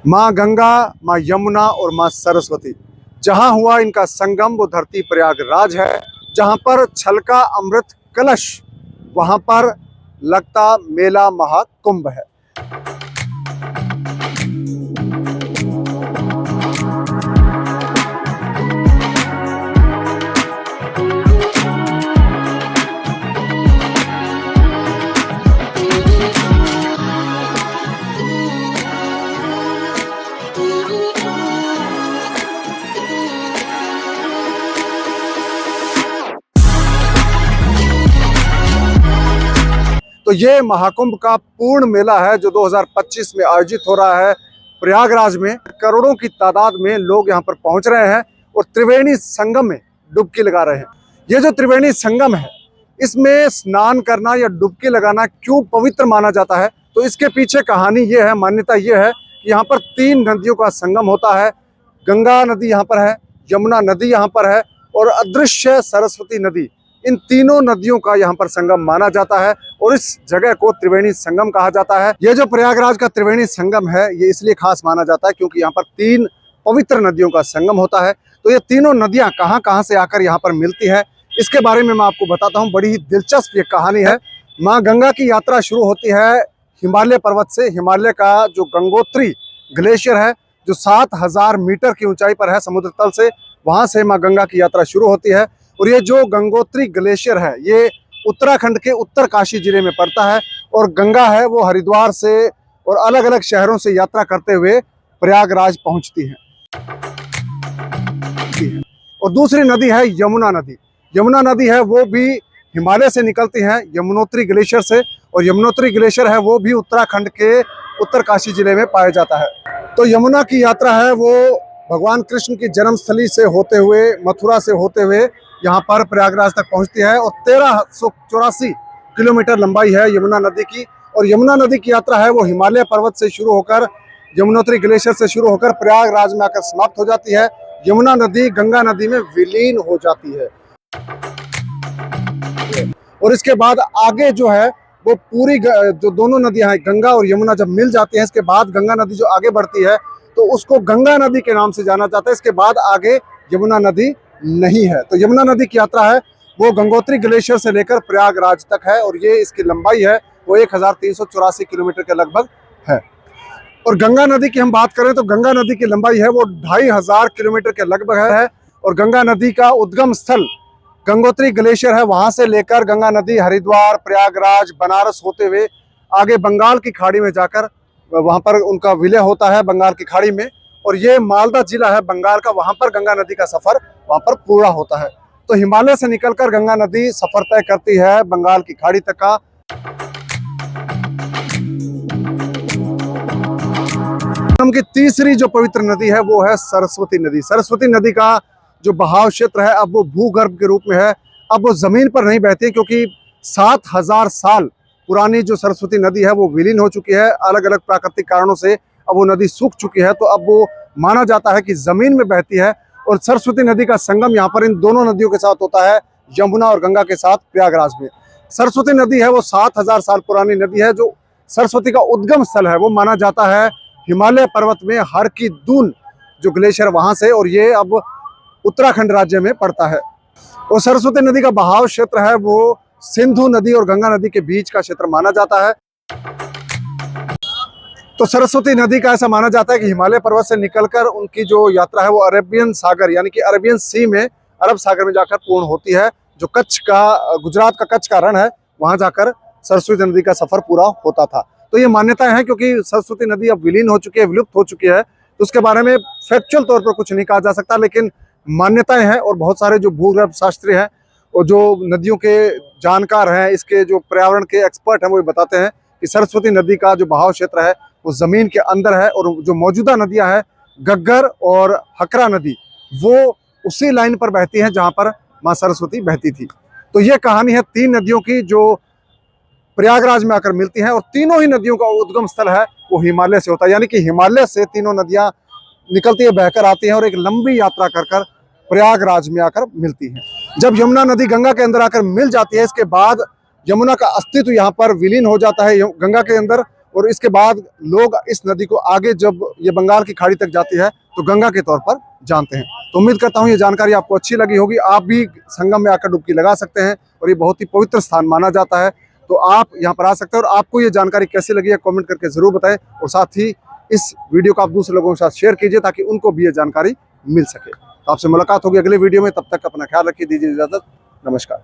माँ गंगा, माँ यमुना और माँ सरस्वती, जहाँ हुआ इनका संगम वो धरती प्रयागराज है। जहाँ पर छलका अमृत कलश, वहाँ पर लगता मेला महाकुंभ है। तो ये महाकुंभ का पूर्ण मेला है जो 2025 में आयोजित हो रहा है प्रयागराज में। करोड़ों की तादाद में लोग यहाँ पर पहुंच रहे हैं और त्रिवेणी संगम में डुबकी लगा रहे हैं। ये जो त्रिवेणी संगम है, इसमें स्नान करना या डुबकी लगाना क्यों पवित्र माना जाता है, तो इसके पीछे कहानी ये है, मान्यता ये है कि यहाँ पर 3 नदियों का संगम होता है। गंगा नदी यहाँ पर है, यमुना नदी यहाँ पर है और अदृश्य सरस्वती नदी। इन तीनों नदियों का यहाँ पर संगम माना जाता है और इस जगह को त्रिवेणी संगम कहा जाता है। ये जो प्रयागराज का त्रिवेणी संगम है, ये इसलिए खास माना जाता है क्योंकि यहाँ पर 3 पवित्र नदियों का संगम होता है। तो ये तीनों नदियाँ कहाँ कहाँ से आकर यहाँ पर मिलती है, इसके बारे में मैं आपको बताता हूँ। बड़ी ही दिलचस्प ये कहानी है। माँ गंगा की यात्रा शुरू होती है हिमालय पर्वत से। हिमालय का जो गंगोत्री ग्लेशियर है, जो 7000 मीटर की ऊंचाई पर है समुद्र तल से, वहां से माँ गंगा की यात्रा शुरू होती है। और ये जो गंगोत्री ग्लेशियर है, ये उत्तराखंड के उत्तरकाशी जिले में पड़ता है और गंगा है वो हरिद्वार से और अलग अलग शहरों से यात्रा करते हुए प्रयागराज पहुंचती है। और दूसरी नदी है यमुना नदी। यमुना नदी है वो भी हिमालय से निकलती है, यमुनोत्री ग्लेशियर से, और यमुनोत्री ग्लेशियर है वो भी उत्तराखंड के उत्तरकाशी जिले में पाया जाता है। तो यमुना की यात्रा है वो भगवान कृष्ण की जन्मस्थली से होते हुए, मथुरा से होते हुए यहाँ पर प्रयागराज तक पहुँचती है और 1384 किलोमीटर लंबाई है यमुना नदी की। और यमुना नदी की यात्रा है वो हिमालय पर्वत से शुरू होकर, यमुनोत्री ग्लेशियर से शुरू होकर प्रयागराज में आकर समाप्त हो जाती है। यमुना नदी गंगा नदी में विलीन हो जाती है और इसके बाद आगे जो है वो पूरी जो दोनों नदियां हैं, गंगा और यमुना, जब मिल जाती हैं, इसके बाद गंगा नदी जो आगे बढ़ती है तो उसको गंगा नदी के नाम से जाना जाता है। इसके बाद आगे यमुना नदी नहीं है। तो यमुना नदी की यात्रा है वो गंगोत्री ग्लेशियर से लेकर प्रयागराज तक है और ये इसकी लंबाई है वो 1384 किलोमीटर के लगभग है। और गंगा नदी की हम बात करें तो गंगा नदी की लंबाई है वो 2500 किलोमीटर के लगभग है। और गंगा नदी का उद्गम स्थल गंगोत्री ग्लेशियर है, वहां से लेकर गंगा नदी हरिद्वार, प्रयागराज, बनारस होते हुए आगे बंगाल की खाड़ी में जाकर वहां पर उनका विलय होता है बंगाल की खाड़ी में। और ये मालदा जिला है बंगाल का, वहां पर गंगा नदी का सफर वहां पर पूरा होता है। तो हिमालय से निकलकर गंगा नदी सफर तय करती है बंगाल की खाड़ी तक का। की तीसरी जो पवित्र नदी है वो है सरस्वती नदी। सरस्वती नदी का जो बहाव क्षेत्र है अब वो भूगर्भ के रूप में है। अब वो जमीन पर नहीं बहती क्योंकि 7000 साल पुरानी जो सरस्वती नदी है वो विलीन हो चुकी है। अलग अलग प्राकृतिक कारणों से अब वो नदी सूख चुकी है, तो अब वो माना जाता है कि जमीन में बहती है। और सरस्वती नदी का संगम यहाँ पर इन दोनों नदियों के साथ होता है, यमुना और गंगा के साथ प्रयागराज में। सरस्वती नदी है वो 7000 साल पुरानी नदी है। जो सरस्वती का उद्गम स्थल है वो माना जाता है हिमालय पर्वत में हर की दून जो ग्लेशियर वहां से, और ये अब उत्तराखंड राज्य में पड़ता है। और सरस्वती नदी का बहाव क्षेत्र है वो सिंधु नदी और गंगा नदी के बीच का क्षेत्र माना जाता है। तो सरस्वती नदी का ऐसा माना जाता है कि हिमालय पर्वत से निकलकर उनकी जो यात्रा है वो अरेबियन सागर यानी कि अरेबियन सी में, अरब सागर में जाकर पूर्ण होती है। जो कच्छ का, गुजरात का कच्छ का रण है, वहां जाकर सरस्वती नदी का सफर पूरा होता था। तो ये मान्यताएं हैं क्योंकि सरस्वती नदी अब विलीन हो चुकी है, विलुप्त हो चुकी है, तो उसके बारे में फैक्चुअल तौर पर कुछ नहीं कहा जा सकता, लेकिन मान्यताएं हैं। और बहुत सारे जो भूगर्भ शास्त्री हैं और जो नदियों के जानकार हैं, इसके जो पर्यावरण के एक्सपर्ट हैं, वो बताते हैं कि सरस्वती नदी का जो बहाव क्षेत्र है वो जमीन के अंदर है। और जो मौजूदा नदियां हैं घग्गर और हकरा नदी, वो उसी लाइन पर बहती हैं जहां पर माँ सरस्वती बहती थी। तो ये कहानी है 3 नदियों की जो प्रयागराज में आकर मिलती हैं। और तीनों ही नदियों का उद्गम स्थल है वो हिमालय से होता है, यानी कि हिमालय से तीनों नदियां निकलती है, बहकर आती हैं और एक लंबी यात्रा कर कर प्रयागराज में आकर मिलती हैं। जब यमुना नदी गंगा के अंदर आकर मिल जाती है, इसके बाद यमुना का अस्तित्व यहाँ पर विलीन हो जाता है गंगा के अंदर, और इसके बाद लोग इस नदी को आगे जब ये बंगाल की खाड़ी तक जाती है तो गंगा के तौर पर जानते हैं। तो उम्मीद करता हूँ ये जानकारी आपको अच्छी लगी होगी। आप भी संगम में आकर डुबकी लगा सकते हैं और ये बहुत ही पवित्र स्थान माना जाता है। तो आप यहाँ पर आ सकते हैं। और आपको ये जानकारी कैसी लगी है कमेंट करके जरूर बताएं, और साथ ही इस वीडियो को आप दूसरे लोगों के साथ शेयर कीजिए ताकि उनको भी ये जानकारी मिल सके। तो आपसे मुलाकात होगी अगले वीडियो में, तब तक अपना ख्याल रखिए, दीजिए इजाजत, नमस्कार।